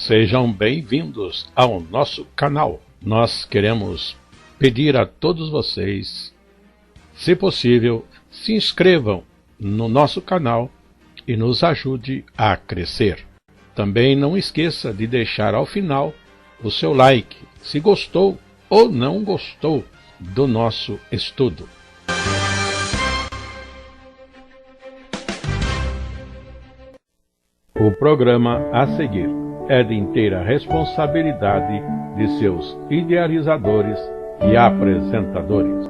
Sejam bem-vindos ao nosso canal. Nós queremos pedir a todos vocês, se possível, se inscrevam no nosso canal e nos ajude a crescer. Também não esqueça de deixar ao final o seu like, se gostou ou não gostou do nosso estudo. O programa a seguir é de inteira responsabilidade de seus idealizadores e apresentadores.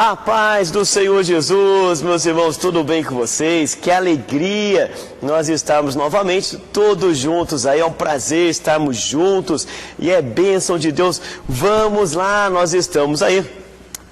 A paz do Senhor Jesus, meus irmãos, tudo bem com vocês? Que alegria nós estarmos novamente todos juntos aí, é um prazer estarmos juntos e é bênção de Deus. Vamos lá, nós estamos aí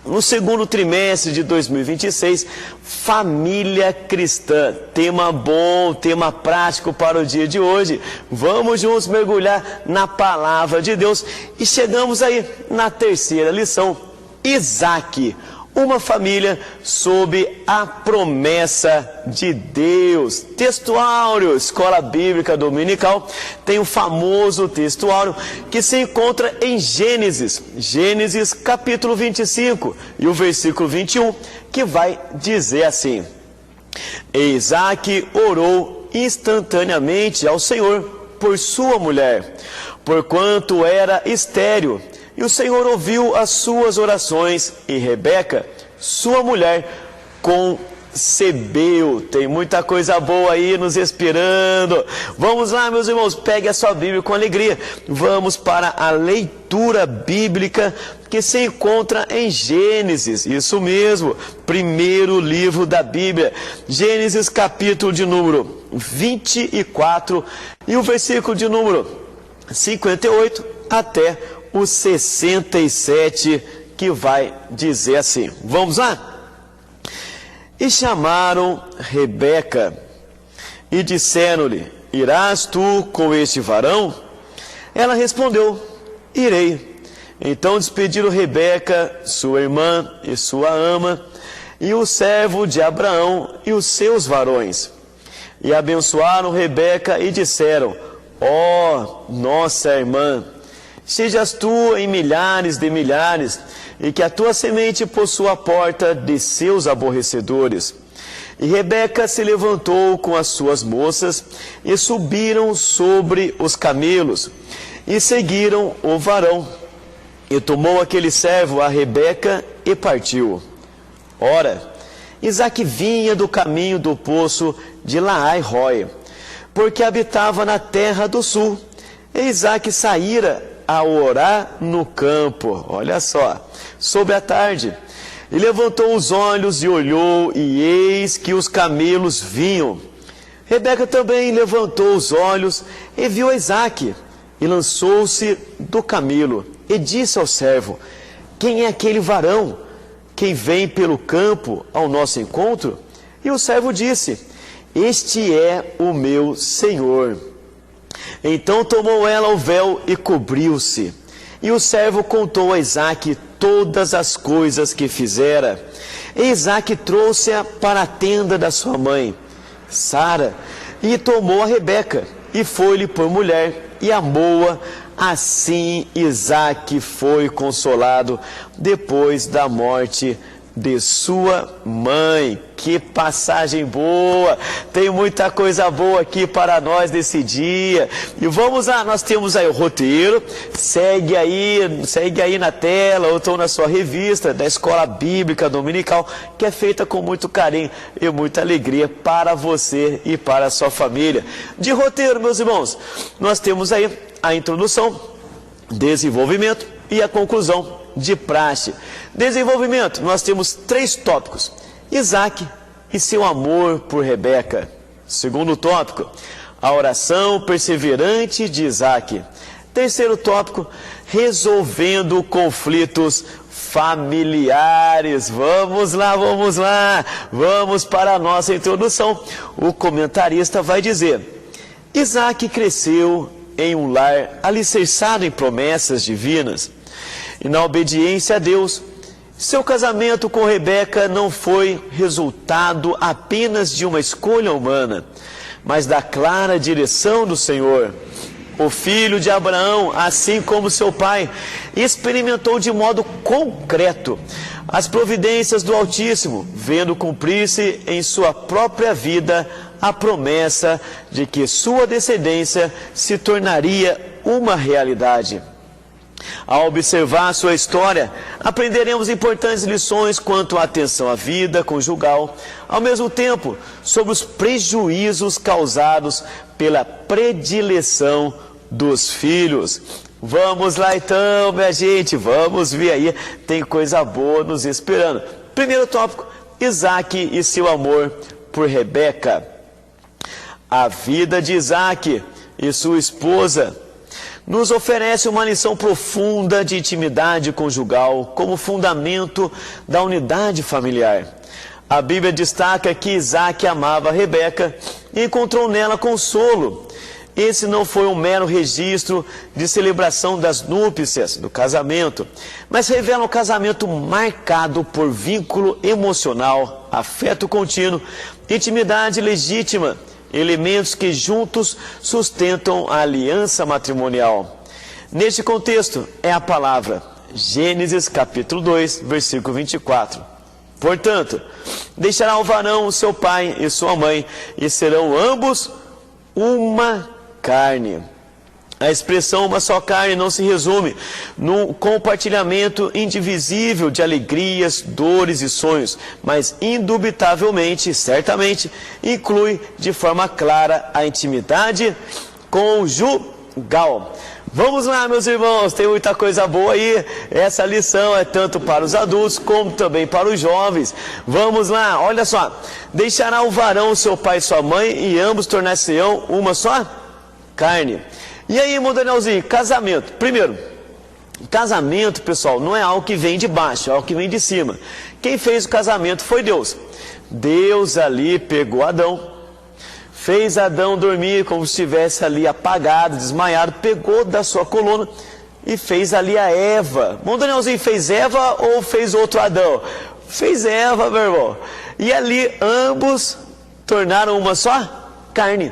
no segundo trimestre de 2026, família cristã, tema bom, tema prático para o dia de hoje. Vamos juntos mergulhar na palavra de Deus e chegamos aí na terceira lição, Isaac. Uma família sob a promessa de Deus. Texto áureo, Escola Bíblica Dominical, tem o famoso texto áureo que se encontra em Gênesis. Gênesis capítulo 25 e o versículo 21, que vai dizer assim: E Isaac orou instantaneamente ao Senhor por sua mulher, porquanto era estéril. E o Senhor ouviu as suas orações, e Rebeca, sua mulher, concebeu. Tem muita coisa boa aí nos esperando. Vamos lá, meus irmãos, pegue a sua Bíblia com alegria. Vamos para a leitura bíblica que se encontra em Gênesis. Isso mesmo, primeiro livro da Bíblia. Gênesis capítulo de número 24 e o versículo de número 58 até o 67, que vai dizer assim. Vamos lá? E chamaram Rebeca e disseram-lhe: Irás tu com este varão? Ela respondeu: Irei. Então despediram Rebeca, sua irmã e sua ama, e o servo de Abraão e os seus varões. E abençoaram Rebeca e disseram: Ó, nossa irmã, sejas tu em milhares de milhares, e que a tua semente possua a porta de seus aborrecedores. E Rebeca se levantou com as suas moças, e subiram sobre os camelos, e seguiram o varão. E tomou aquele servo a Rebeca, e partiu. Ora, Isaac vinha do caminho do poço de Laai-Roi, porque habitava na terra do sul. E Isaac saíra a orar no campo, olha só, sobre a tarde, e levantou os olhos e olhou, e eis que os camelos vinham. Rebeca também levantou os olhos e viu Isaac, e lançou-se do camelo, e disse ao servo: Quem é aquele varão que vem pelo campo ao nosso encontro? E o servo disse: Este é o meu senhor. Então tomou ela o véu e cobriu-se. E o servo contou a Isaac todas as coisas que fizera. E Isaac trouxe-a para a tenda da sua mãe, Sara, e tomou a Rebeca, e foi-lhe por mulher, e amou-a. Assim Isaac foi consolado depois da morte de sua mãe. Que passagem boa! Tem muita coisa boa aqui para nós nesse dia. E vamos lá, nós temos aí o roteiro. Segue aí na tela ou então na sua revista da Escola Bíblica Dominical, que é feita com muito carinho e muita alegria para você e para a sua família. De roteiro, meus irmãos, nós temos aí a introdução, desenvolvimento e a conclusão de praxe. Desenvolvimento, nós temos 3 tópicos: Isaac e seu amor por Rebeca. Segundo tópico, a oração perseverante de Isaac. Terceiro tópico, resolvendo conflitos familiares. Vamos lá, vamos para a nossa introdução. O comentarista vai dizer: Isaac cresceu em um lar alicerçado em promessas divinas e na obediência a Deus. Seu casamento com Rebeca não foi resultado apenas de uma escolha humana, mas da clara direção do Senhor. O filho de Abraão, assim como seu pai, experimentou de modo concreto as providências do Altíssimo, vendo cumprir-se em sua própria vida a promessa de que sua descendência se tornaria uma realidade. Ao observar sua história, aprenderemos importantes lições quanto à atenção à vida conjugal, ao mesmo tempo sobre os prejuízos causados pela predileção dos filhos. Vamos lá então, minha gente, vamos ver aí, tem coisa boa nos esperando. Primeiro tópico, Isaac e seu amor por Rebeca. A vida de Isaac e sua esposa nos oferece uma lição profunda de intimidade conjugal como fundamento da unidade familiar. A Bíblia destaca que Isaac amava Rebeca e encontrou nela consolo. Esse não foi um mero registro de celebração das núpcias, do casamento, mas revela um casamento marcado por vínculo emocional, afeto contínuo, intimidade legítima, elementos que juntos sustentam a aliança matrimonial. Neste contexto é a palavra Gênesis capítulo 2, versículo 24. Portanto, deixará o varão o seu pai e sua mãe, e serão ambos uma carne. A expressão uma só carne não se resume no compartilhamento indivisível de alegrias, dores e sonhos, mas indubitavelmente, certamente, inclui de forma clara a intimidade conjugal. Vamos lá, meus irmãos, tem muita coisa boa aí. Essa lição é tanto para os adultos como também para os jovens. Vamos lá, olha só. Deixará o varão seu pai e sua mãe, e ambos tornar-se-ão uma só carne. E aí, irmão Danielzinho, casamento. Primeiro, casamento, pessoal, não é algo que vem de baixo, é algo que vem de cima. Quem fez o casamento foi Deus. Deus ali pegou Adão, fez Adão dormir como se estivesse ali apagado, desmaiado, pegou da sua coluna e fez ali a Eva. Irmão Danielzinho, fez Eva ou fez outro Adão? Fez Eva, meu irmão. E ali ambos tornaram uma só carne.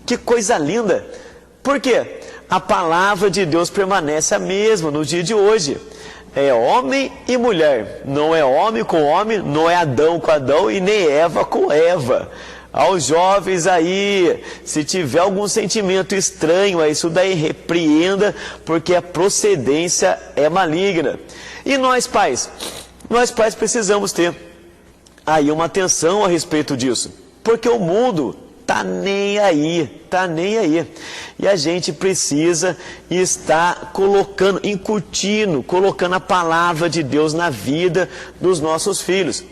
Que coisa linda! Por quê? A palavra de Deus permanece a mesma no dia de hoje. É homem e mulher. Não é homem com homem, não é Adão com Adão e nem Eva com Eva. Aos jovens aí, se tiver algum sentimento estranho a isso daí, repreenda, porque a procedência é maligna. E nós pais precisamos ter aí uma atenção a respeito disso, porque o mundo tá nem aí. E a gente precisa estar colocando a palavra de Deus na vida dos nossos filhos.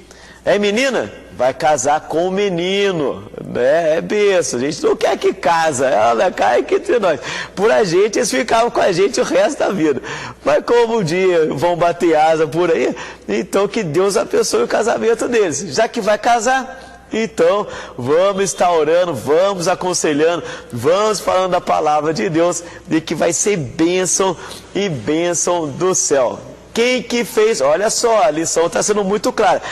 É menina? Vai casar com o menino, né? É besta, a gente não quer que casa, ela cai aqui entre nós. Por a gente, eles ficavam com a gente o resto da vida. Mas como um dia vão bater asa por aí, então que Deus abençoe o casamento deles. Já que vai casar, então vamos estar orando, vamos aconselhando, vamos falando da palavra de Deus, de que vai ser bênção e bênção do céu. Quem que fez? Olha só, a lição está sendo muito clara.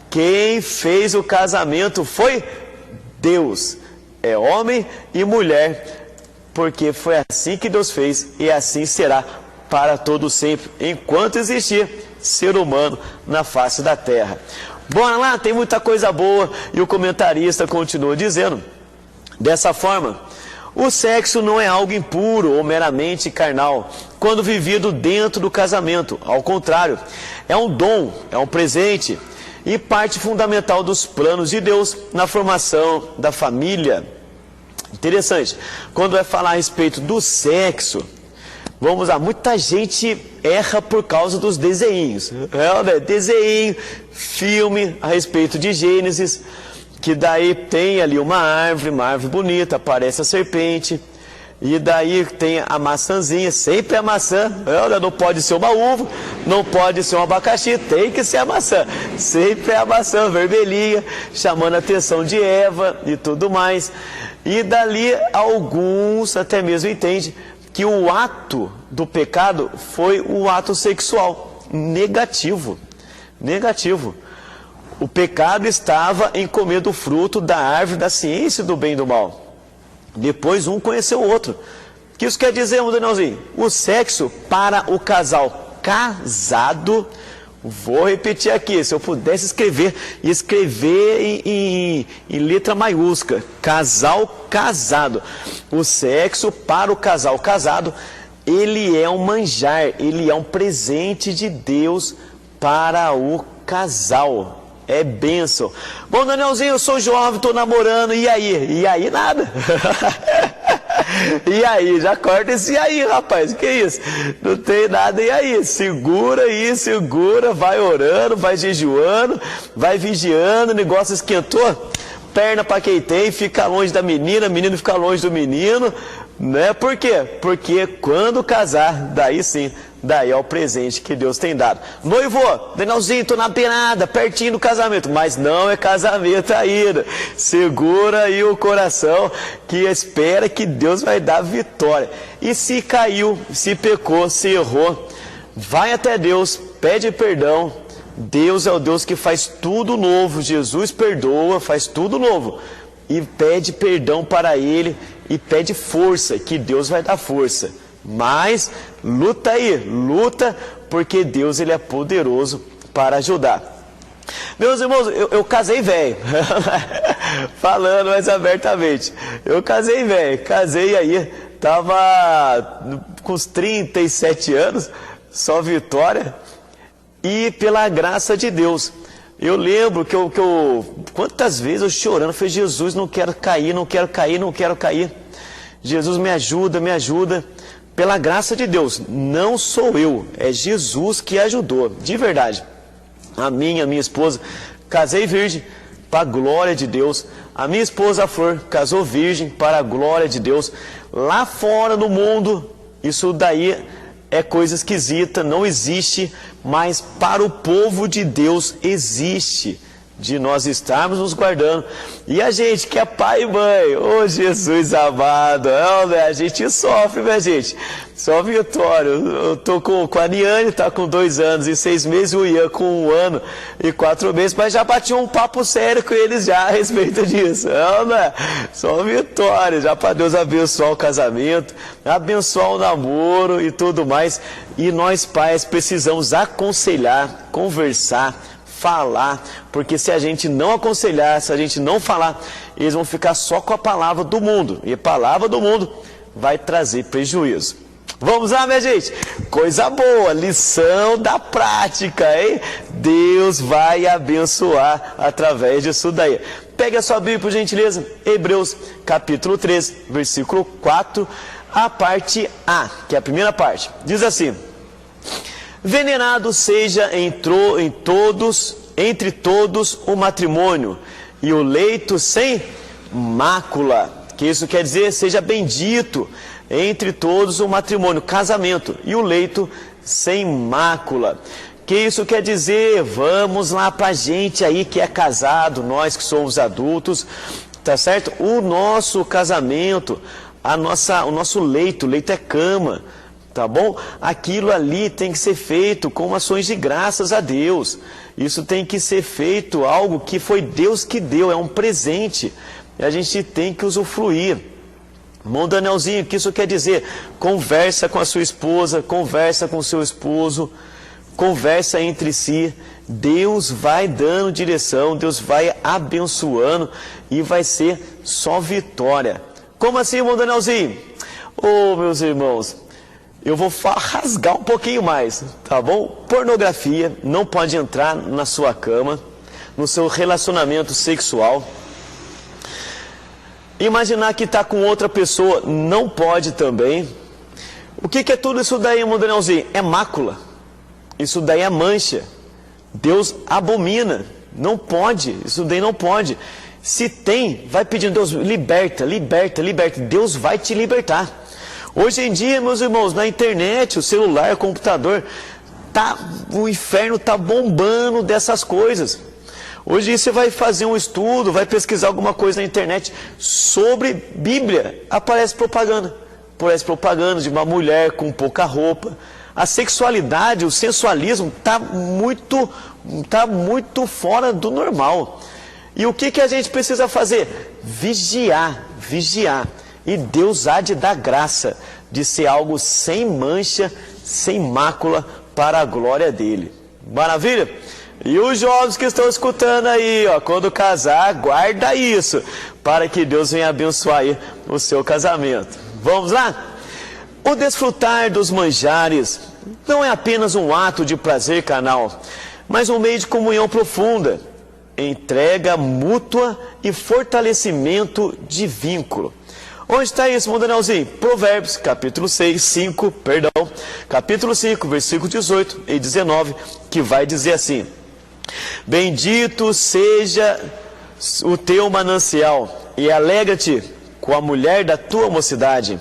Quem fez o casamento foi Deus. É homem e mulher, porque foi assim que Deus fez e assim será para todo sempre. Enquanto existir ser humano na face da terra. Bora lá, tem muita coisa boa. E o comentarista continua dizendo, dessa forma, o sexo não é algo impuro ou meramente carnal quando vivido dentro do casamento. Ao contrário, é um dom, é um presente e parte fundamental dos planos de Deus na formação da família. Interessante, quando vai falar a respeito do sexo, vamos lá, muita gente erra por causa dos desenhos. Desenho, filme a respeito de Gênesis, que daí tem ali uma árvore bonita, aparece a serpente, e daí tem a maçãzinha, sempre a maçã, não pode ser uma uva, não pode ser um abacaxi, tem que ser a maçã, sempre é a maçã vermelhinha, chamando a atenção de Eva e tudo mais. E dali alguns até mesmo entendem que o ato do pecado foi o ato sexual negativo. O pecado estava em comer do fruto da árvore da ciência do bem e do mal. Depois um conheceu o outro. O que isso quer dizer, Danielzinho? O sexo para o casal casado, vou repetir aqui, se eu pudesse escrever em letra maiúscula, casal casado. O sexo para o casal casado, ele é um manjar, ele é um presente de Deus para o casal. É bênção. Bom, Danielzinho, eu sou jovem, estou namorando, e aí? E aí nada. E aí? Já corta esse aí, rapaz. Que isso? Não tem nada, e aí? Segura aí, vai orando, vai jejuando, vai vigiando, o negócio esquentou. Perna para quem tem, fica longe da menina, menino fica longe do menino, né? Por quê? Porque quando casar, daí sim, daí é o presente que Deus tem dado. Noivo, Danielzinho, tô na beirada, pertinho do casamento, mas não é casamento ainda. Segura aí o coração, que espera que Deus vai dar vitória. E se caiu, se pecou, se errou, vai até Deus, pede perdão. Deus é o Deus que faz tudo novo. Jesus perdoa, faz tudo novo. E pede perdão para Ele e pede força, que Deus vai dar força. Mas luta aí, luta, porque Deus ele é poderoso para ajudar. Meus irmãos, eu casei velho, falando mais abertamente. Eu casei velho, casei aí, estava com uns 37 anos, só vitória. E pela graça de Deus, eu lembro que quantas vezes eu chorando, falei, Jesus, não quero cair. Jesus, me ajuda. Pela graça de Deus, não sou eu, é Jesus que ajudou, de verdade. A minha esposa, casei virgem, para a glória de Deus. A minha esposa Flor, casou virgem, para a glória de Deus. Lá fora no mundo, isso daí é coisa esquisita, não existe, mas para o povo de Deus existe, de nós estarmos nos guardando. E a gente que é pai e mãe, ô Jesus amado, a gente sofre, minha gente, só vitória. Eu tô com a Niane, tá com 2 anos e 6 meses, o Ian com 1 ano e 4 meses, mas já bati um papo sério com eles já a respeito disso, só vitória, já para Deus abençoar o casamento, abençoar o namoro e tudo mais. E nós pais precisamos aconselhar, conversar, falar, porque se a gente não aconselhar, se a gente não falar, eles vão ficar só com a palavra do mundo, e a palavra do mundo vai trazer prejuízo. Vamos lá, minha gente? Coisa boa, lição da prática, hein? Deus vai abençoar através disso daí. Pegue a sua Bíblia, por gentileza, Hebreus capítulo 3, versículo 4, a parte A, que é a primeira parte, diz assim: venenado seja entre todos o matrimônio, e o leito sem mácula. Que isso quer dizer? Seja bendito entre todos o matrimônio, casamento, e o leito sem mácula. Que isso quer dizer? Vamos lá pra gente aí que é casado, nós que somos adultos, tá certo? O nosso casamento, o nosso leito é cama, tá bom? Aquilo ali tem que ser feito com ações de graças a Deus. Isso tem que ser feito algo que foi Deus que deu, é um presente. E a gente tem que usufruir. Irmão Danielzinho, o que isso quer dizer? Conversa com a sua esposa, conversa com o seu esposo, conversa entre si, Deus vai dando direção, Deus vai abençoando e vai ser só vitória. Como assim, irmão Danielzinho? Ô, meus irmãos, eu vou rasgar um pouquinho mais, tá bom? Pornografia não pode entrar na sua cama, no seu relacionamento sexual. Imaginar que está com outra pessoa não pode também. O que é tudo isso daí, irmão Danielzinho? É mácula. Isso daí é mancha. Deus abomina. Não pode. Isso daí não pode. Se tem, vai pedindo, Deus, liberta, liberta, liberta. Deus vai te libertar. Hoje em dia, meus irmãos, na internet, o celular, o computador, o inferno está bombando dessas coisas. Hoje você vai fazer um estudo, vai pesquisar alguma coisa na internet sobre Bíblia, aparece propaganda de uma mulher com pouca roupa. A sexualidade, o sensualismo está muito fora do normal. E o que a gente precisa fazer? Vigiar. E Deus há de dar graça de ser algo sem mancha, sem mácula, para a glória dele. Maravilha? E os jovens que estão escutando aí, ó, quando casar, guarda isso, para que Deus venha abençoar aí o seu casamento. Vamos lá? O desfrutar dos manjares não é apenas um ato de prazer carnal, mas um meio de comunhão profunda, entrega mútua e fortalecimento de vínculo. Onde está isso, irmão Danielzinho? Provérbios, capítulo 5, versículo 18 e 19, que vai dizer assim: bendito seja o teu manancial, e alegra-te com a mulher da tua mocidade.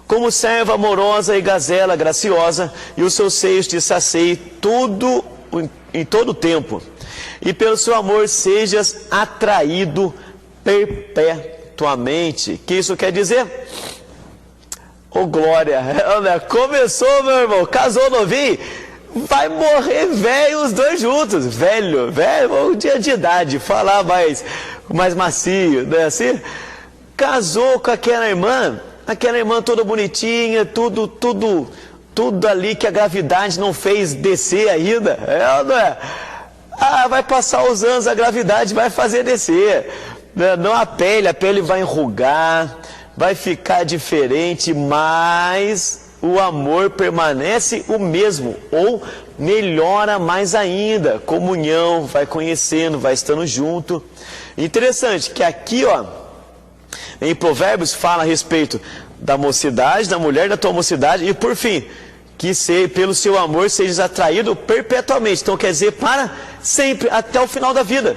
Como serva amorosa e gazela graciosa, e os seus seios te saceiem em todo o tempo. E pelo seu amor sejas atraído perpetuamente. Que isso quer dizer? Oh, glória! Começou, meu irmão, casou novinho, vai morrer velho os dois juntos. Velho, um dia de idade, falar mais macio, não é assim? Casou com aquela irmã toda bonitinha, tudo ali que a gravidade não fez descer ainda, não é? Vai passar os anos, a gravidade vai fazer descer. Não a pele vai enrugar, vai ficar diferente, mas o amor permanece o mesmo, ou melhora mais ainda. Comunhão, vai conhecendo, vai estando junto. Interessante que aqui, ó, em Provérbios fala a respeito da mocidade, da mulher da tua mocidade, e por fim, que pelo seu amor sejas atraído perpetuamente. Então quer dizer, para sempre, até o final da vida.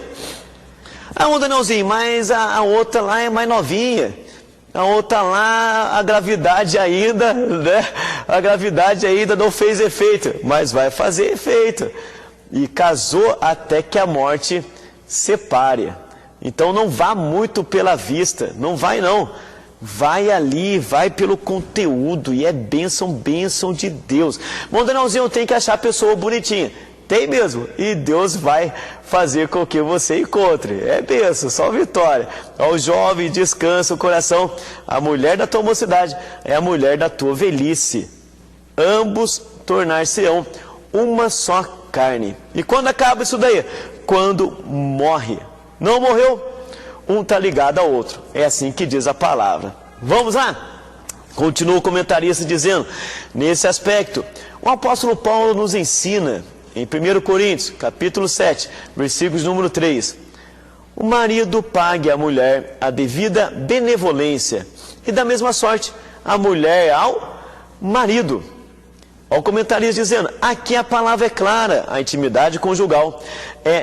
Danielzinho, mas a outra lá é mais novinha. A outra lá, a gravidade ainda, né? A gravidade ainda não fez efeito, mas vai fazer efeito. E casou até que a morte separe. Então não vá muito pela vista, não vai não. Vai ali, vai pelo conteúdo, e é bênção de Deus. Bom, Danielzinho, tem que achar a pessoa bonitinha. Tem mesmo, e Deus vai fazer com que você encontre. É bênção, só vitória. Ao jovem, descansa o coração. A mulher da tua mocidade é a mulher da tua velhice. Ambos tornar-se-ão uma só carne. E quando acaba isso daí? Quando morre. Não morreu? Um está ligado ao outro. É assim que diz a palavra. Vamos lá? Continua o comentarista dizendo, nesse aspecto, o apóstolo Paulo nos ensina, em 1 Coríntios, capítulo 7, versículos número 3, o marido pague à mulher a devida benevolência, e da mesma sorte, a mulher ao marido. Olha o comentarista dizendo, aqui a palavra é clara, a intimidade conjugal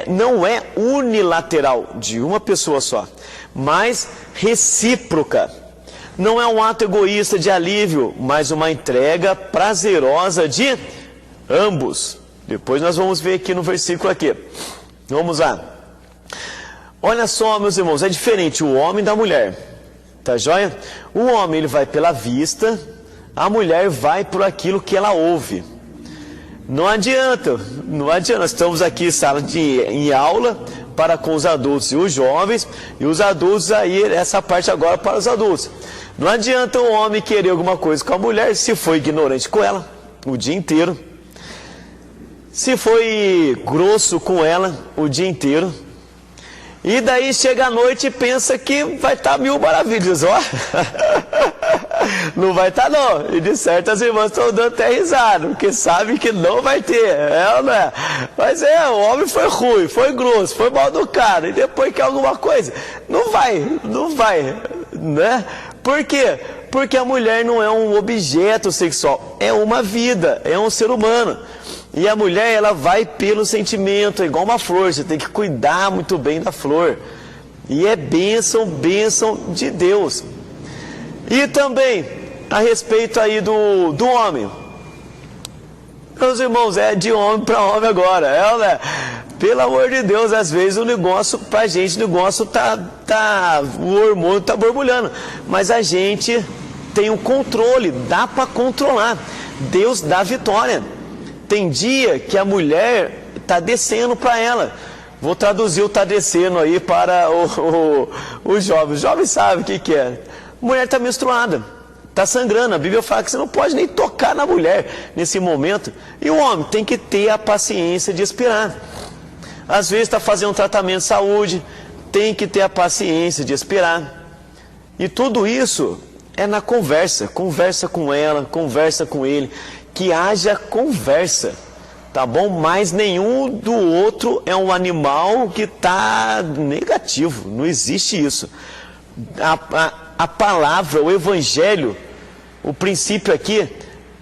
não é unilateral, de uma pessoa só, mas recíproca. Não é um ato egoísta de alívio, mas uma entrega prazerosa de ambos. Depois nós vamos ver aqui no versículo aqui. Vamos lá. Olha só, meus irmãos, é diferente o homem da mulher. Tá joia? O homem, ele vai pela vista, a mulher vai por aquilo que ela ouve. Não adianta. Nós estamos aqui em aula para com os adultos e os jovens, e os adultos aí, essa parte agora para os adultos. Não adianta o homem querer alguma coisa com a mulher se for ignorante com ela o dia inteiro. se foi grosso com ela o dia inteiro, e daí chega à noite e pensa que vai estar mil maravilhas, ó. Não vai estar não. E de certas irmãs estão dando até risada, porque sabem que não vai ter, ou não é? Mas o homem foi ruim, foi grosso, foi mal educado, e depois quer alguma coisa. Não vai, né? Por quê? Porque a mulher não é um objeto sexual, é uma vida, é um ser humano. E a mulher, ela vai pelo sentimento, é igual uma flor, você tem que cuidar muito bem da flor. E é bênção de Deus. E também, a respeito aí do homem. Meus irmãos, é de homem para homem agora, né? Pelo amor de Deus, às vezes o negócio, pra gente, o negócio o hormônio tá borbulhando. Mas a gente tem um controle, dá para controlar. Deus dá vitória. Tem dia que a mulher está descendo para ela. Vou traduzir o está descendo aí para o jovem. O jovem sabe o que é. A mulher está menstruada, está sangrando. A Bíblia fala que você não pode nem tocar na mulher nesse momento. E o homem tem que ter a paciência de esperar. Às vezes está fazendo um tratamento de saúde, tem que ter a paciência de esperar. E tudo isso é na conversa. Conversa com ela, conversa com ele. Que haja conversa, tá bom? Mas nenhum do outro é um animal que está negativo, não existe isso. A palavra, o evangelho, o princípio aqui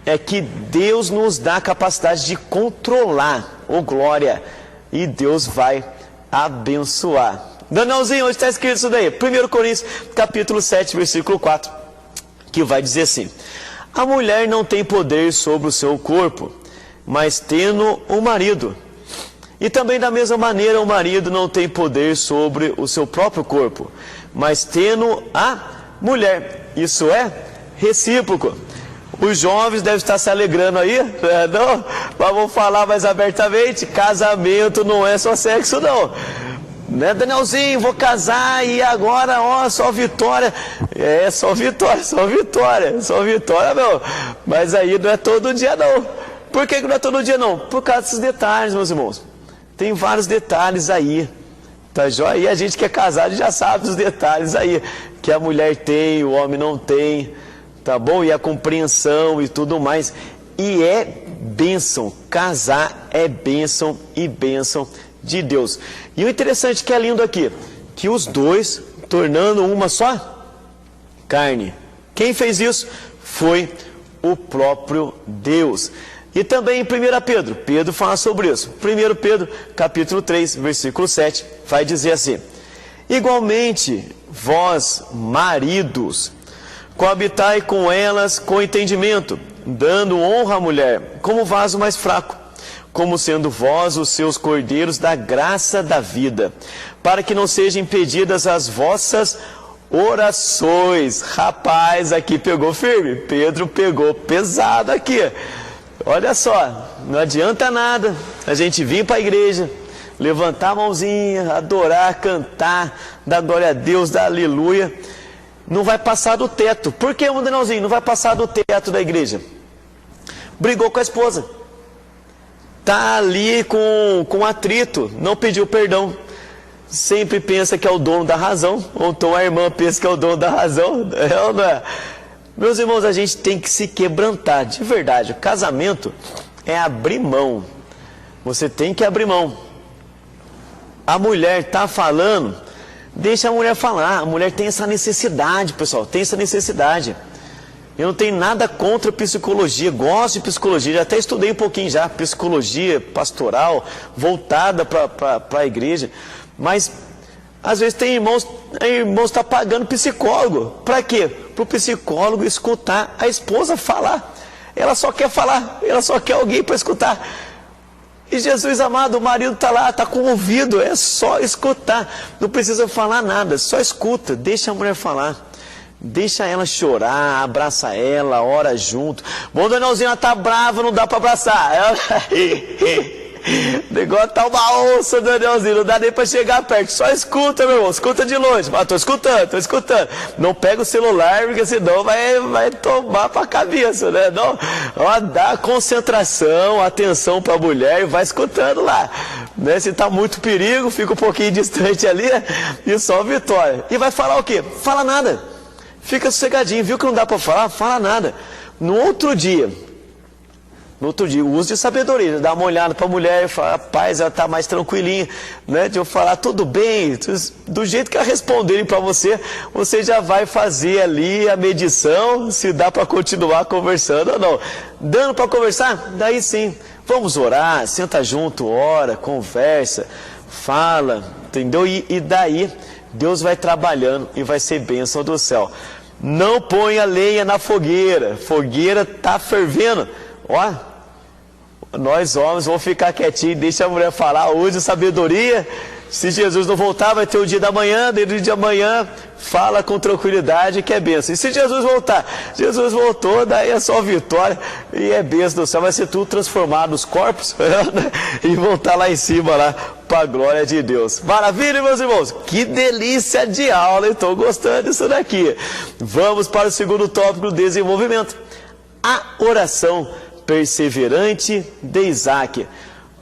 é que Deus nos dá a capacidade de controlar, glória, e Deus vai abençoar. Danielzinho, onde está escrito isso daí? 1 Coríntios, capítulo 7, versículo 4, que vai dizer assim: a mulher não tem poder sobre o seu corpo, mas tendo um marido. E também da mesma maneira o marido não tem poder sobre o seu próprio corpo, mas tendo a mulher. Isso é recíproco. Os jovens devem estar se alegrando aí, não? Mas vamos falar mais abertamente, casamento não é só sexo não. Né, Danielzinho, vou casar e agora, só vitória. Só vitória, meu. Mas aí não é todo dia não. Por que não é todo dia não? Por causa desses detalhes, meus irmãos. Tem vários detalhes aí, tá joia? E a gente que é casado já sabe os detalhes aí, que a mulher tem, o homem não tem, tá bom? E a compreensão e tudo mais. E é bênção, casar é bênção e bênção de Deus. E o interessante que é lindo aqui, que os dois tornando uma só carne. Quem fez isso? Foi o próprio Deus. E também em 1 Pedro, Pedro fala sobre isso. 1 Pedro, capítulo 3, versículo 7, vai dizer assim: igualmente, vós, maridos, coabitai com elas com entendimento, dando honra à mulher, como vaso mais fraco, como sendo vós os seus cordeiros da graça da vida, para que não sejam impedidas as vossas orações. Rapaz, aqui pegou firme, Pedro pegou pesado aqui. Olha só, não adianta nada a gente vir para a igreja, levantar a mãozinha, adorar, cantar, dar glória a Deus, dar aleluia, não vai passar do teto. Por que, Danielzinho, não vai passar do teto da igreja? Brigou com a esposa, está ali com atrito, não pediu perdão, sempre pensa que é o dono da razão, ou então a irmã pensa que é o dono da razão, não é? Meus irmãos, a gente tem que se quebrantar, de verdade. O casamento é abrir mão, você tem que abrir mão. A mulher está falando, deixa a mulher falar, a mulher tem essa necessidade, pessoal, tem essa necessidade. Eu não tenho nada contra psicologia, gosto de psicologia, já até estudei um pouquinho já, psicologia pastoral, voltada para a igreja, mas às vezes tem irmãos que estão pagando psicólogo, para quê? Para o psicólogo escutar a esposa falar, ela só quer falar, ela só quer alguém para escutar. E Jesus amado, o marido está lá, está com o ouvido, é só escutar, não precisa falar nada, só escuta, deixa a mulher falar. Deixa ela chorar, abraça ela, ora junto. Bom, Danielzinho, ela tá brava, não dá para abraçar. O negócio tá uma onça, Danielzinho, não dá nem para chegar perto, só escuta, meu irmão, escuta de longe. Mas tô escutando. Não pega o celular, porque senão vai tomar para a cabeça, né? Não, ó, dá concentração, atenção para a mulher e vai escutando lá. Né? Se tá muito perigo, fica um pouquinho distante ali, né? E só vitória. E vai falar o quê? Fala nada. Fica sossegadinho, viu que não dá para falar? Fala nada. No outro dia, o uso de sabedoria, dá uma olhada para a mulher e fala, rapaz, ela está mais tranquilinha, né? De eu falar, tudo bem, do jeito que ela responderem para você, você já vai fazer ali a medição, se dá para continuar conversando ou não. Dando para conversar? Daí sim, vamos orar, senta junto, ora, conversa, fala, entendeu? E daí Deus vai trabalhando e vai ser bênção do céu. Não ponha lenha na fogueira está fervendo. Ó, nós homens vamos ficar quietinhos, deixa a mulher falar, use sabedoria. Se Jesus não voltar, vai ter o dia da manhã, dentro do dia da manhã, fala com tranquilidade que é bênção. E se Jesus voltar? Jesus voltou, daí é só vitória e é bênção do céu, vai ser tudo transformado nos corpos e voltar lá em cima, lá, para a glória de Deus. Maravilha, meus irmãos? Que delícia de aula, estou gostando disso daqui. Vamos para o segundo tópico, desenvolvimento. A oração perseverante de Isaac.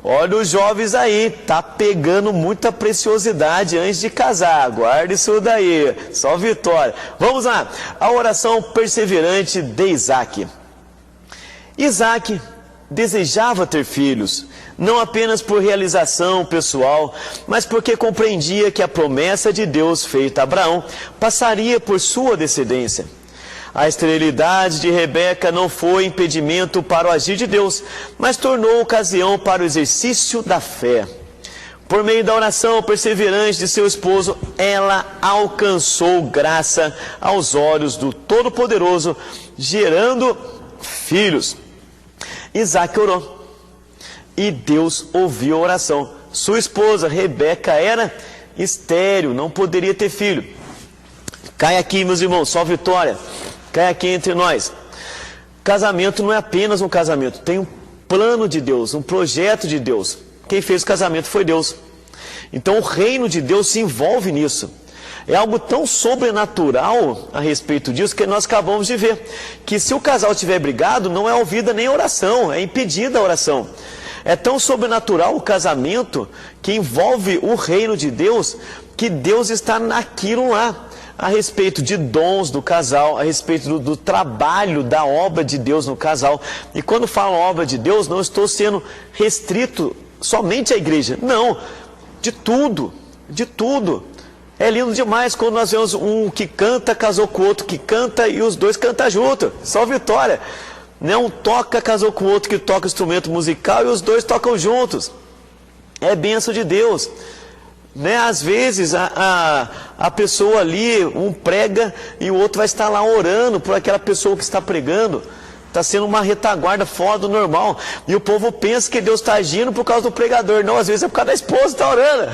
Olha os jovens aí, tá pegando muita preciosidade antes de casar, guarda isso daí, só vitória. Vamos lá, a oração perseverante de Isaac. Isaac desejava ter filhos, não apenas por realização pessoal, mas porque compreendia que a promessa de Deus feita a Abraão passaria por sua descendência. A esterilidade de Rebeca não foi impedimento para o agir de Deus, mas tornou ocasião para o exercício da fé. Por meio da oração perseverante de seu esposo, ela alcançou graça aos olhos do Todo-Poderoso, gerando filhos. Isaac orou e Deus ouviu a oração. Sua esposa, Rebeca, era estéril, não poderia ter filho. Cai aqui, meus irmãos, só vitória. Cai aqui entre nós. Casamento não é apenas um casamento, tem um plano de Deus, um projeto de Deus. Quem fez o casamento foi Deus. Então o reino de Deus se envolve nisso. É algo tão sobrenatural a respeito disso que nós acabamos de ver. Que se o casal estiver brigado, não é ouvida nem oração, é impedida a oração. É tão sobrenatural o casamento que envolve o reino de Deus, que Deus está naquilo lá. A respeito de dons do casal, a respeito do trabalho da obra de Deus no casal. E quando falo obra de Deus, não estou sendo restrito somente à igreja. Não, de tudo, de tudo. É lindo demais quando nós vemos um que canta, casou com o outro que canta e os dois cantam junto. Só vitória. Um toca, casou com o outro que toca instrumento musical e os dois tocam juntos. É bênção de Deus. Às vezes a pessoa ali, um prega e o outro vai estar lá orando por aquela pessoa que está pregando. Está sendo uma retaguarda fora do normal. E o povo pensa que Deus está agindo por causa do pregador. Não, às vezes é por causa da esposa que está orando.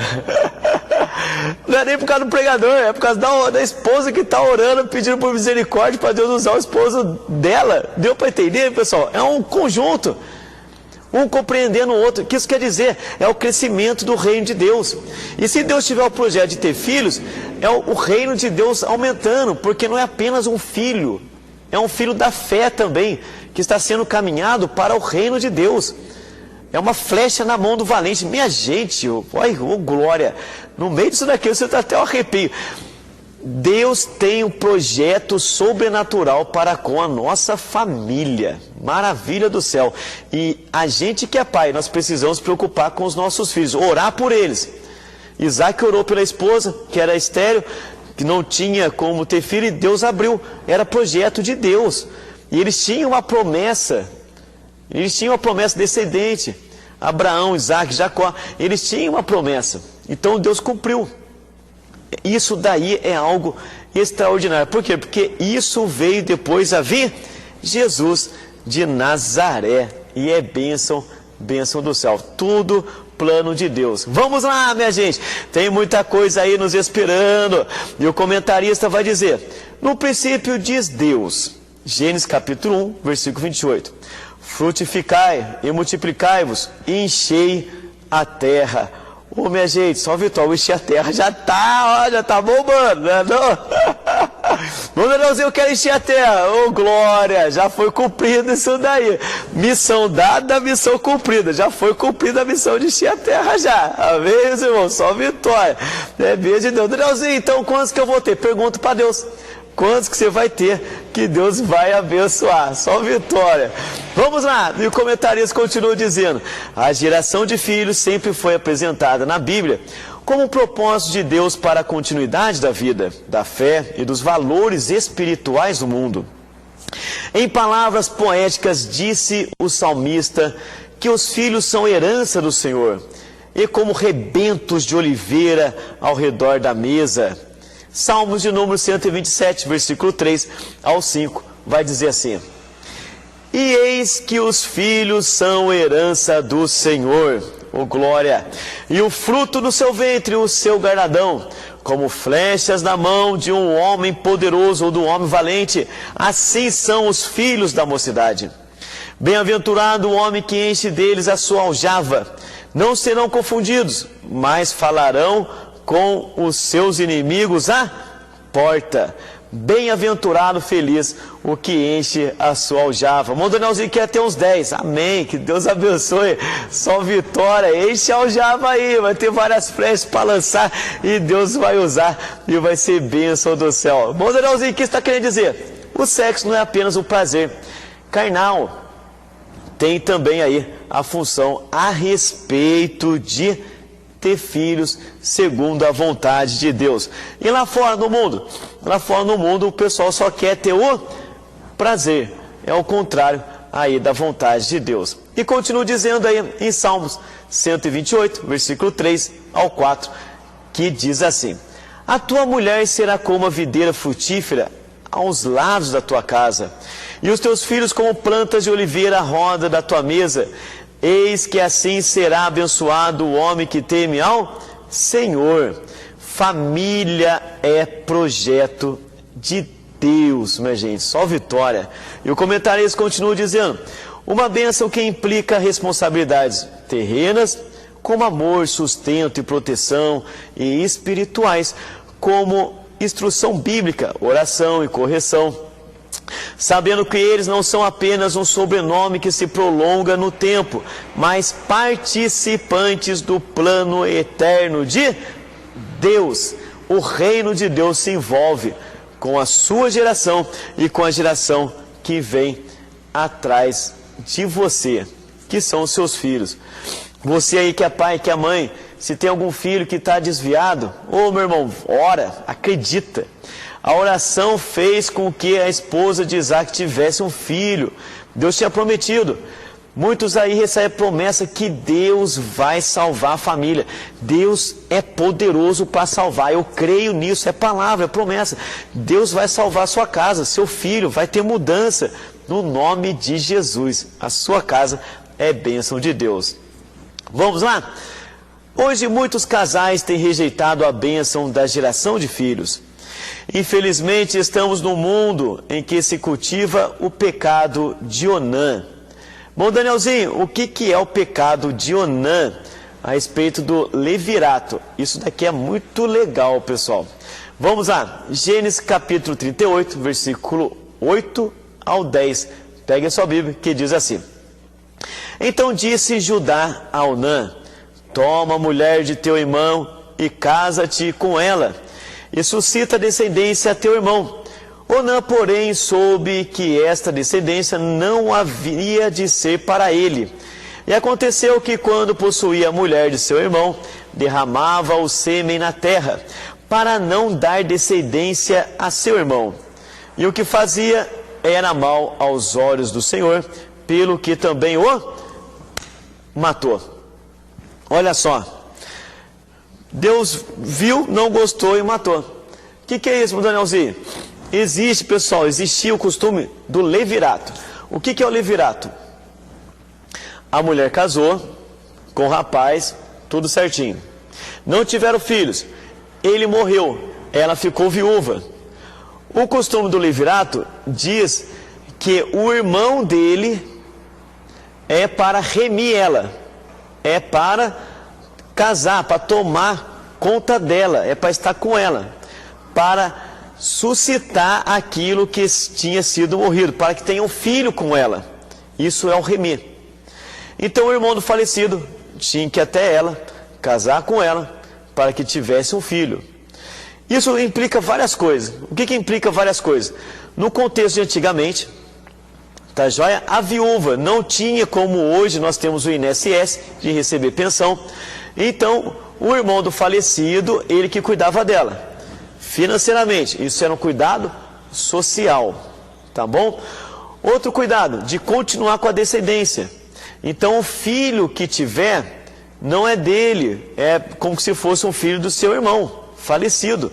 Não é nem por causa do pregador, é por causa da esposa que está orando, pedindo por misericórdia para Deus usar o esposo dela. Deu para entender, pessoal? É um conjunto. Um compreendendo o outro. O que isso quer dizer? É o crescimento do reino de Deus. E se Deus tiver o projeto de ter filhos, é o reino de Deus aumentando, porque não é apenas um filho, é um filho da fé também, que está sendo caminhado para o reino de Deus. É uma flecha na mão do valente. Minha gente, olha, glória, no meio disso daqui você está até o arrepio. Deus tem um projeto sobrenatural para com a nossa família. Maravilha do céu. E a gente que é pai, nós precisamos nos preocupar com os nossos filhos, orar por eles. Isaac orou pela esposa, que era estéril, que não tinha como ter filho, e Deus abriu. Era projeto de Deus. E eles tinham uma promessa. Eles tinham uma promessa descendente. Abraão, Isaac, Jacó, eles tinham uma promessa. Então Deus cumpriu. Isso daí é algo extraordinário. Por quê? Porque isso veio depois a vir Jesus de Nazaré. E é bênção, bênção do céu. Tudo plano de Deus. Vamos lá, minha gente. Tem muita coisa aí nos esperando. E o comentarista vai dizer: no princípio diz Deus, Gênesis capítulo 1, versículo 28. frutificai e multiplicai-vos, e enchei a terra. Ô, minha gente, só vitória, encher a terra já tá bombando, né? Não? Ô, Danielzinho, eu quero encher a terra. Ô, glória, já foi cumprido isso daí. Missão dada, missão cumprida. Já foi cumprida a missão de encher a terra já. Amém, meus irmãos? Só vitória. É beijo de Deus. Danielzinho, então quantos que eu vou ter? Pergunto para Deus. Quantos que você vai ter que Deus vai abençoar? Só vitória. Vamos lá, e o comentarista continua dizendo: a geração de filhos sempre foi apresentada na Bíblia como um propósito de Deus para a continuidade da vida, da fé e dos valores espirituais do mundo. Em palavras poéticas, disse o salmista que os filhos são herança do Senhor, e como rebentos de oliveira ao redor da mesa. Salmos de número 127, versículo 3 ao 5, vai dizer assim: e eis que os filhos são herança do Senhor, ô glória, e o fruto do seu ventre, o seu galardão, como flechas na mão de um homem poderoso ou de um homem valente, assim são os filhos da mocidade. Bem-aventurado o homem que enche deles a sua aljava, não serão confundidos, mas falarão com os seus inimigos à porta. Bem-aventurado, feliz, o que enche a sua aljava. Irmão Danielzinho quer ter uns 10. Amém. Que Deus abençoe. Só vitória. Enche a aljava aí. Vai ter várias flechas para lançar e Deus vai usar e vai ser bênção do céu. Irmão Danielzinho, o que está querendo dizer? O sexo não é apenas um prazer carnal. Tem também aí a função a respeito de ter filhos segundo a vontade de Deus. E lá fora no mundo? Lá fora no mundo o pessoal só quer ter o prazer. É o contrário aí da vontade de Deus. E continua dizendo aí em Salmos 128, versículo 3 ao 4, que diz assim: a tua mulher será como a videira frutífera aos lados da tua casa, e os teus filhos como plantas de oliveira à roda da tua mesa. Eis que assim será abençoado o homem que teme ao Senhor. Família é projeto de Deus, minha gente, só vitória. E o comentarista continua dizendo: uma bênção que implica responsabilidades terrenas, como amor, sustento e proteção, e espirituais, como instrução bíblica, oração e correção, sabendo que eles não são apenas um sobrenome que se prolonga no tempo, mas participantes do plano eterno de Deus. O reino de Deus se envolve com a sua geração e com a geração que vem atrás de você, que são os seus filhos. Você aí que é pai, que é mãe, se tem algum filho que está desviado, ô meu irmão, ora, acredita. A oração fez com que a esposa de Isaac tivesse um filho. Deus tinha prometido. Muitos aí recebem a promessa que Deus vai salvar a família. Deus é poderoso para salvar. Eu creio nisso, é palavra, é promessa. Deus vai salvar a sua casa, seu filho, vai ter mudança. No nome de Jesus, a sua casa é bênção de Deus. Vamos lá? Hoje muitos casais têm rejeitado a bênção da geração de filhos. Infelizmente, estamos num mundo em que se cultiva o pecado de Onã. Bom, Danielzinho, o que é o pecado de Onã a respeito do levirato? Isso daqui é muito legal, pessoal. Vamos lá, Gênesis capítulo 38, versículo 8 ao 10. Pegue a sua Bíblia, que diz assim: então disse Judá a Onã: toma a mulher de teu irmão e casa-te com ela, e suscita descendência a teu irmão. Onã, porém, soube que esta descendência não havia de ser para ele. E aconteceu que, quando possuía a mulher de seu irmão, derramava o sêmen na terra, para não dar descendência a seu irmão. E o que fazia era mal aos olhos do Senhor, pelo que também o matou. Olha só. Deus viu, não gostou e matou. O que é isso, Danielzinho? Existe, pessoal, existia o costume do levirato. O que é o levirato? A mulher casou com o rapaz, tudo certinho. Não tiveram filhos. Ele morreu, ela ficou viúva. O costume do levirato diz que o irmão dele é para remir ela, é para casar, para tomar conta dela, é para estar com ela, para suscitar aquilo que tinha sido morrido, para que tenha um filho com ela. Isso é o remir. Então o irmão do falecido tinha que ir até ela, casar com ela, para que tivesse um filho. Isso implica várias coisas. O que implica várias coisas? No contexto de antigamente, tá joia? A viúva não tinha, como hoje nós temos o INSS, de receber pensão. Então, o irmão do falecido, ele que cuidava dela, financeiramente. Isso era um cuidado social, tá bom? Outro cuidado, de continuar com a descendência. Então, o filho que tiver, não é dele, é como se fosse um filho do seu irmão falecido.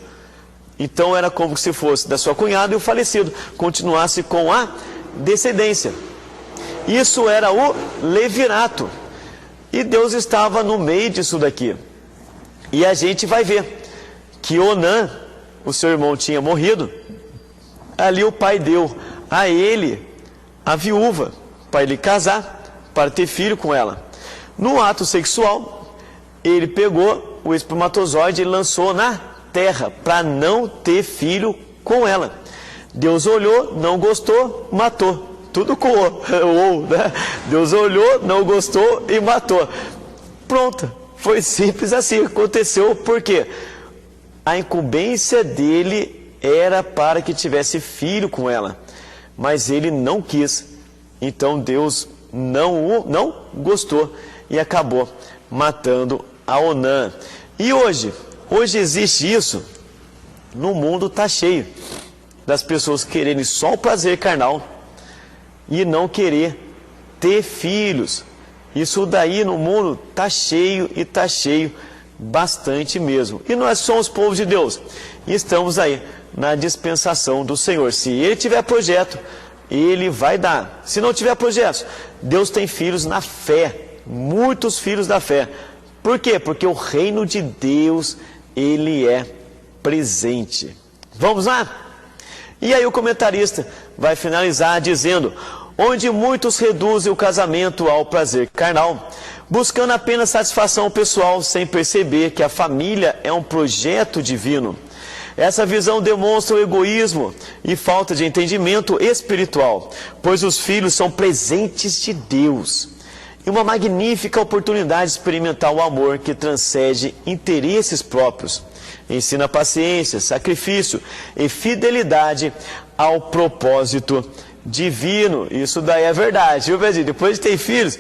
Então era como se fosse da sua cunhada e o falecido continuasse com a descendência. Isso era o levirato. E Deus estava no meio disso daqui. E a gente vai ver que Onã, o seu irmão, tinha morrido. Ali o pai deu a ele a viúva para ele casar, para ter filho com ela. No ato sexual, ele pegou o espermatozoide e lançou na terra para não ter filho com ela. Deus olhou, não gostou, matou. Tudo com o, né? Deus olhou, não gostou e matou. Pronto, foi simples assim, aconteceu. Por quê? A incumbência dele era para que tivesse filho com ela, mas ele não quis. Então Deus não gostou e acabou matando a Onã. E hoje existe isso. No mundo está cheio das pessoas quererem só o prazer carnal e não querer ter filhos. Isso daí no mundo está cheio e está cheio bastante mesmo. E nós somos povo de Deus e estamos aí na dispensação do Senhor. Se Ele tiver projeto, Ele vai dar. Se não tiver projetos, Deus tem filhos na fé, muitos filhos da fé. Por quê? Porque o reino de Deus, ele é presente. Vamos lá? E aí o comentarista vai finalizar dizendo: onde muitos reduzem o casamento ao prazer carnal, buscando apenas satisfação pessoal, sem perceber que a família é um projeto divino. Essa visão demonstra o egoísmo e falta de entendimento espiritual, pois os filhos são presentes de Deus. E uma magnífica oportunidade de experimentar o amor que transcende interesses próprios. Ensina paciência, sacrifício e fidelidade ao propósito divino. Isso daí é verdade, viu, Pedrinho? Depois de ter filhos,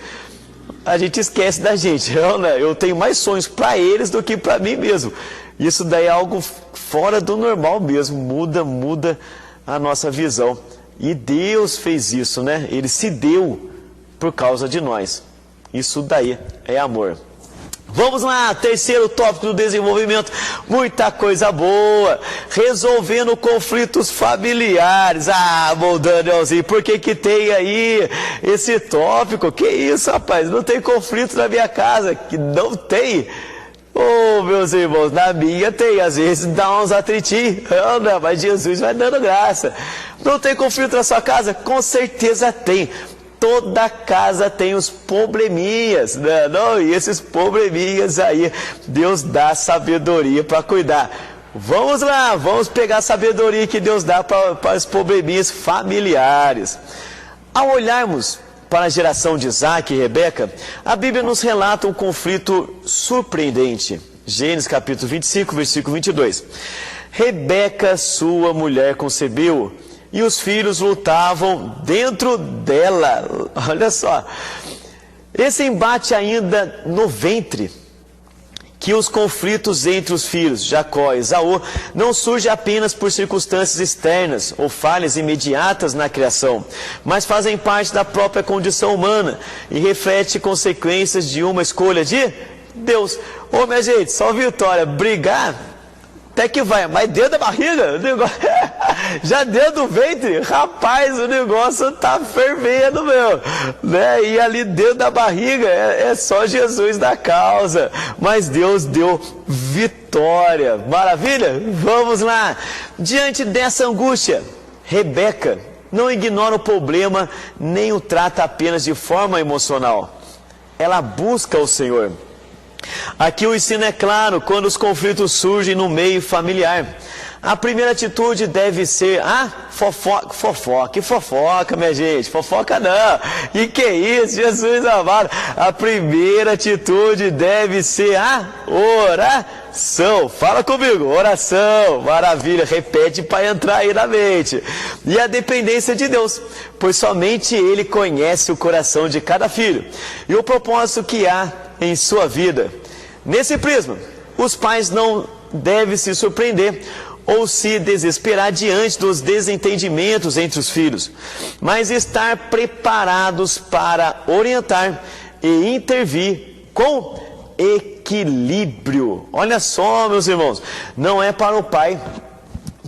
a gente esquece da gente. Eu tenho mais sonhos para eles do que para mim mesmo. Isso daí é algo fora do normal mesmo. Muda a nossa visão. E Deus fez isso, né? Ele se deu por causa de nós. Isso daí é amor. Vamos lá, terceiro tópico do desenvolvimento, muita coisa boa, resolvendo conflitos familiares. Ah, bom Danielzinho, por que tem aí esse tópico? Que isso, rapaz, não tem conflito na minha casa? Que não tem? Oh, meus irmãos, na minha tem, às vezes dá uns atritinhos, mas Jesus vai dando graça. Não tem conflito na sua casa? Com certeza tem. Toda casa tem os probleminhas, né? Não, e esses probleminhas aí, Deus dá sabedoria para cuidar. Vamos lá, vamos pegar a sabedoria que Deus dá para os probleminhas familiares. Ao olharmos para a geração de Isaac e Rebeca, a Bíblia nos relata um conflito surpreendente. Gênesis capítulo 25, versículo 22. Rebeca, sua mulher, concebeu, e os filhos lutavam dentro dela. Olha só, esse embate ainda no ventre, que os conflitos entre os filhos, Jacó e Esaú, não surgem apenas por circunstâncias externas ou falhas imediatas na criação, mas fazem parte da própria condição humana e refletem consequências de uma escolha de Deus. Ô, minha gente, só vitória, brigar até que vai, mas dentro da barriga, o negócio, já dentro do ventre, rapaz, o negócio tá fervendo, meu, né? E ali dentro da barriga é só Jesus da causa, mas Deus deu vitória. Maravilha? Vamos lá. Diante dessa angústia, Rebeca não ignora o problema, nem o trata apenas de forma emocional. Ela busca o Senhor. Aqui o ensino é claro quando os conflitos surgem no meio familiar. A primeira atitude deve ser fofoca, minha gente, fofoca não, e que isso, Jesus amado, a primeira atitude deve ser a oração, fala comigo, oração, maravilha, repete para entrar aí na mente, e a dependência de Deus, pois somente Ele conhece o coração de cada filho, e o propósito que há em sua vida. Nesse prisma, os pais não devem se surpreender, ou se desesperar diante dos desentendimentos entre os filhos, mas estar preparados para orientar e intervir com equilíbrio. Olha só, meus irmãos, não é para o pai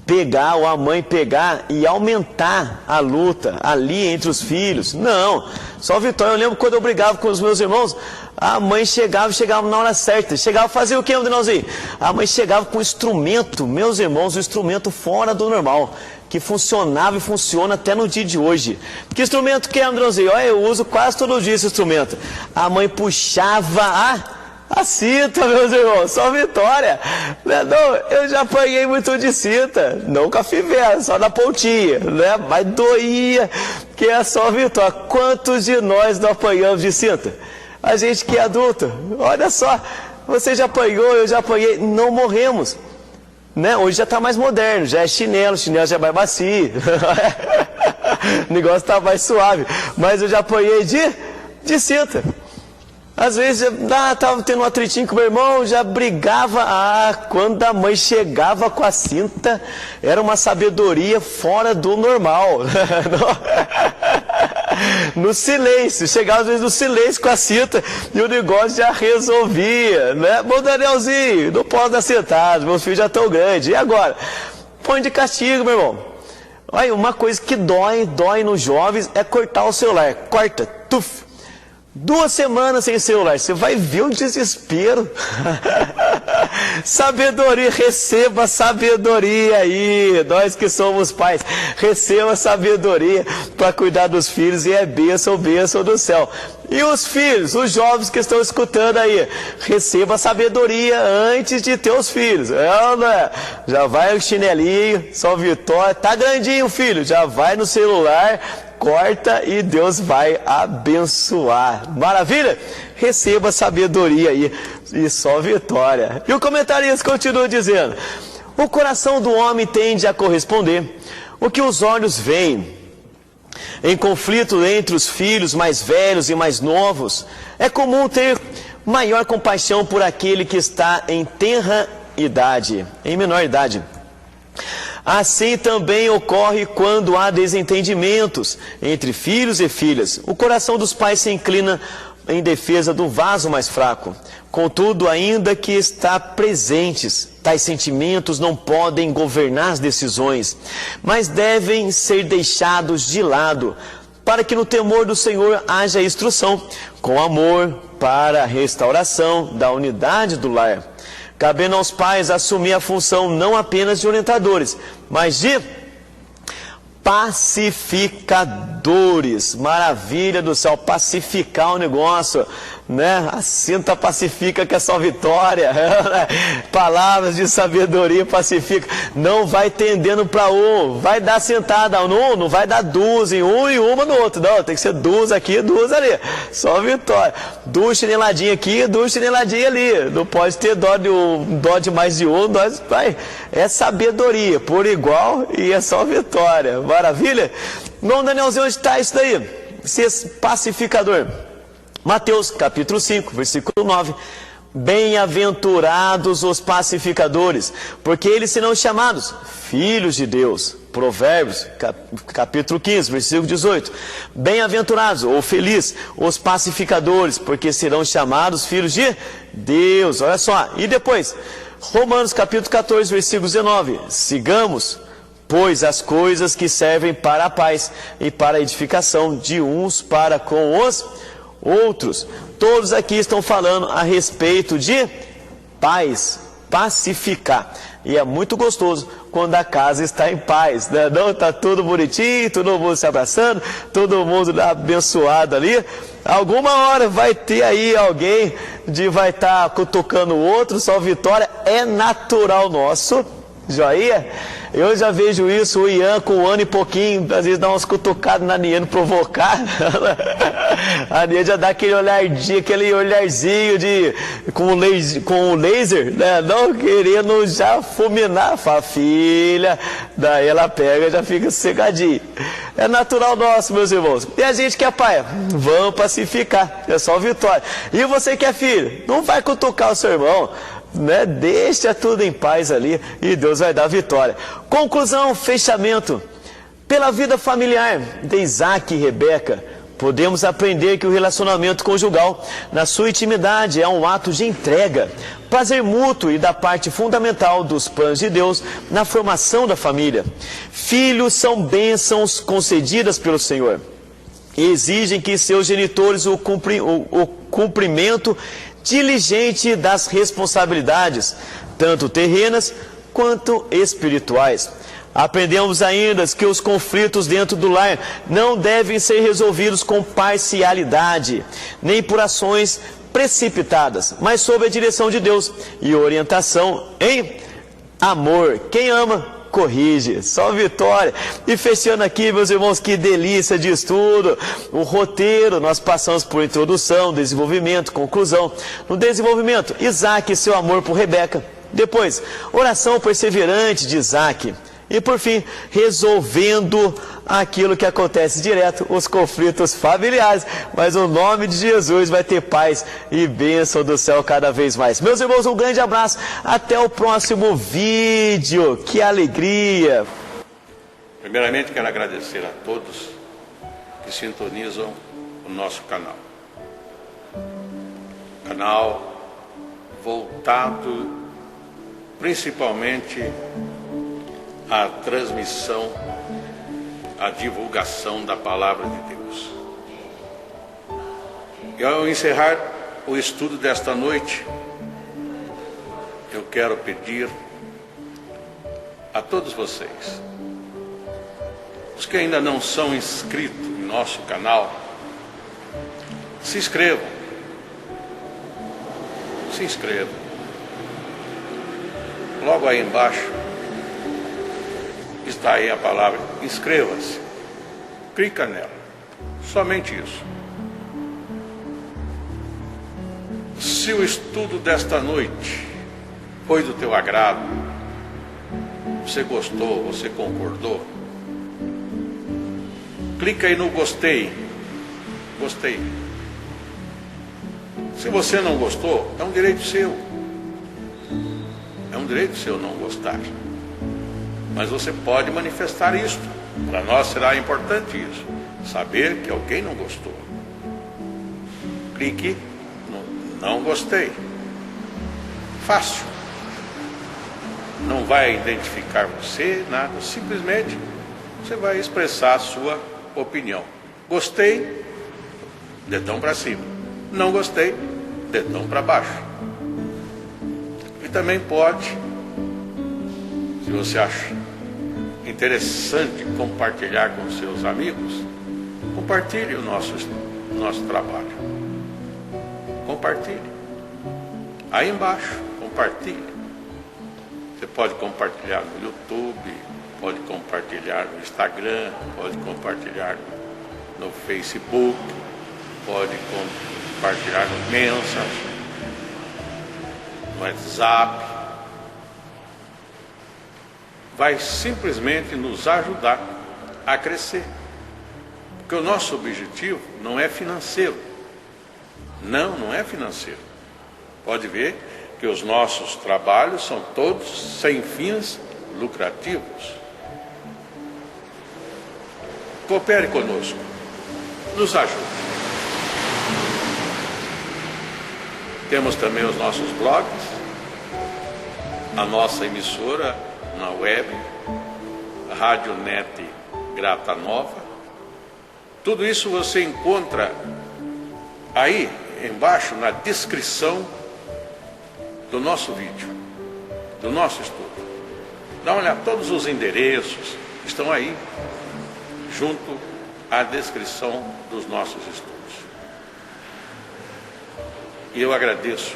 pegar ou a mãe pegar e aumentar a luta ali entre os filhos. Não, só Vitória, eu lembro quando eu brigava com os meus irmãos, a mãe chegava na hora certa. Chegava a fazer o que, Andrãozinho? A mãe chegava com um instrumento, meus irmãos, um instrumento fora do normal, que funcionava e funciona até no dia de hoje. Que instrumento que é, Andrãozinho? Olha, eu uso quase todo dia esse instrumento. A mãe puxava a cinta, meus irmãos, só Vitória. Não, eu já apanhei muito de cinta, não com a fivela, só na pontinha, né? Mas doía, que é só Vitória. Quantos de nós não apanhamos de cinta? A gente que é adulto, olha só, você já apanhou, eu já apanhei, não morremos, né? Hoje já está mais moderno, já é chinelo já é mais macio, o negócio está mais suave, mas eu já apanhei de cinta. Às vezes, estava tendo um atritinho com o meu irmão, já brigava. Quando a mãe chegava com a cinta, era uma sabedoria fora do normal. No silêncio, chegava às vezes no silêncio com a cinta e o negócio já resolvia, né? Bom, Danielzinho, não posso dar sentado, meus filhos já estão grandes. E agora? Põe de castigo, meu irmão. Olha, uma coisa que dói nos jovens é cortar o celular. Corta, tuf. 2 semanas sem celular, você vai ver o desespero. Sabedoria, receba sabedoria aí, nós que somos pais, receba sabedoria para cuidar dos filhos e é bênção do céu. E os filhos, os jovens que estão escutando aí, receba sabedoria antes de ter os filhos. Já vai o chinelinho, só Vitória, tá grandinho filho, já vai no celular, corta e Deus vai abençoar. Maravilha? Receba sabedoria aí e só Vitória. E o comentarista continua dizendo: o coração do homem tende a corresponder o que os olhos veem. Em conflito entre os filhos mais velhos e mais novos, é comum ter maior compaixão por aquele que está em menor idade. Assim também ocorre quando há desentendimentos entre filhos e filhas. O coração dos pais se inclina em defesa do vaso mais fraco. Contudo, ainda que está presentes, tais sentimentos não podem governar as decisões, mas devem ser deixados de lado, para que no temor do Senhor haja instrução, com amor para a restauração da unidade do lar. Cabendo aos pais assumir a função não apenas de orientadores, mas de pacificadores. Maravilha do céu, pacificar o negócio, né? A cinta pacifica que é só Vitória. Palavras de sabedoria pacifica. Não vai tendendo para um, vai dar sentada um, não vai dar duas em um e uma no outro. Não, tem que ser duas aqui, duas ali. Só Vitória. Duas chineladinhas aqui, duas chineladinhas ali. Não pode ter dó de mais de um, vai. É sabedoria, por igual, e é só Vitória. Maravilha? Não, Danielzinho, onde está isso daí? Ser pacificador. Mateus capítulo 5, versículo 9. Bem-aventurados os pacificadores, porque eles serão chamados filhos de Deus. Provérbios capítulo 15, versículo 18. Bem-aventurados ou felizes os pacificadores, porque serão chamados filhos de Deus. Olha só, e depois Romanos capítulo 14, versículo 19. Sigamos, pois, as coisas que servem para a paz e para a edificação de uns para com os outros. Todos aqui estão falando a respeito de paz pacificar. E é muito gostoso quando a casa está em paz, né? Não está tudo bonitinho, todo mundo se abraçando, todo mundo abençoado ali. Alguma hora vai ter aí alguém vai estar cutucando o outro, só vitória. É natural nosso, joia? Eu já vejo isso, o Ian com 1 ano e pouquinho, às vezes dá umas cutucadas na Niene provocar. A Niene já dá aquele olharzinho com o laser, né? Não querendo já fulminar. Fala, filha, daí ela pega e já fica sossegadinha. É natural nosso, meus irmãos. E a gente que é pai, vamos pacificar, é só vitória. E você que é filho, não vai cutucar o seu irmão, né? Deixa tudo em paz ali e Deus vai dar vitória. Conclusão, fechamento. Pela vida familiar de Isaac e Rebeca, podemos aprender que o relacionamento conjugal, na sua intimidade, é um ato de entrega, prazer mútuo e da parte fundamental dos planos de Deus na formação da família. Filhos são bênçãos concedidas pelo Senhor e exigem que seus genitores o cumprimento diligente das responsabilidades, tanto terrenas quanto espirituais. Aprendemos ainda que os conflitos dentro do lar não devem ser resolvidos com parcialidade, nem por ações precipitadas, mas sob a direção de Deus e orientação em amor. Quem ama, corrige, só vitória. E fechando aqui, meus irmãos, que delícia de estudo. O roteiro, nós passamos por introdução, desenvolvimento, conclusão. No desenvolvimento, Isaac e seu amor por Rebeca. Depois, oração perseverante de Isaac. E por fim, resolvendo aquilo que acontece direto, os conflitos familiares. Mas o nome de Jesus vai ter paz e bênção do céu cada vez mais. Meus irmãos, um grande abraço. Até o próximo vídeo. Que alegria! Primeiramente, quero agradecer a todos que sintonizam o nosso canal. Canal voltado principalmente à transmissão, à divulgação da Palavra de Deus. E ao encerrar o estudo desta noite, eu quero pedir a todos vocês, os que ainda não são inscritos em nosso canal, se inscrevam. Se inscrevam. Logo aí embaixo está aí a palavra inscreva-se. Clica nela. Somente isso. Se o estudo desta noite foi do teu agrado, você gostou, você concordou, clica aí no gostei. Gostei. Se você não gostou, é um direito seu. É um direito seu não gostar. Mas você pode manifestar isto. Para nós será importante isso. Saber que alguém não gostou. Clique no não gostei. Fácil. Não vai identificar você, nada. Simplesmente você vai expressar a sua opinião. Gostei, dedão para cima. Não gostei, dedão para baixo. E também pode, se você acha interessante compartilhar com seus amigos, compartilhe o nosso trabalho. Compartilhe. Aí embaixo, compartilhe. Você pode compartilhar no YouTube, pode compartilhar no Instagram, pode compartilhar no Facebook, pode compartilhar no Messenger, no WhatsApp. Vai simplesmente nos ajudar a crescer. Porque o nosso objetivo não é financeiro. Não é financeiro. Pode ver que os nossos trabalhos são todos sem fins lucrativos. Coopere conosco. Nos ajude. Temos também os nossos blogs, a nossa emissora na web, Rádio Net Grata Nova. Tudo isso você encontra aí embaixo na descrição do nosso vídeo. do nosso estudo. Dá uma olhada, todos os endereços estão aí, junto à descrição dos nossos estudos. E eu agradeço,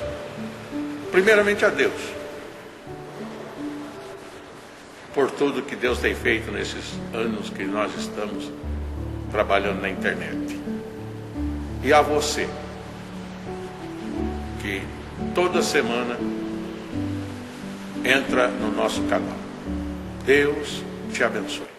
primeiramente a Deus, por tudo que Deus tem feito nesses anos que nós estamos trabalhando na internet. E a você, que toda semana entra no nosso canal. Deus te abençoe.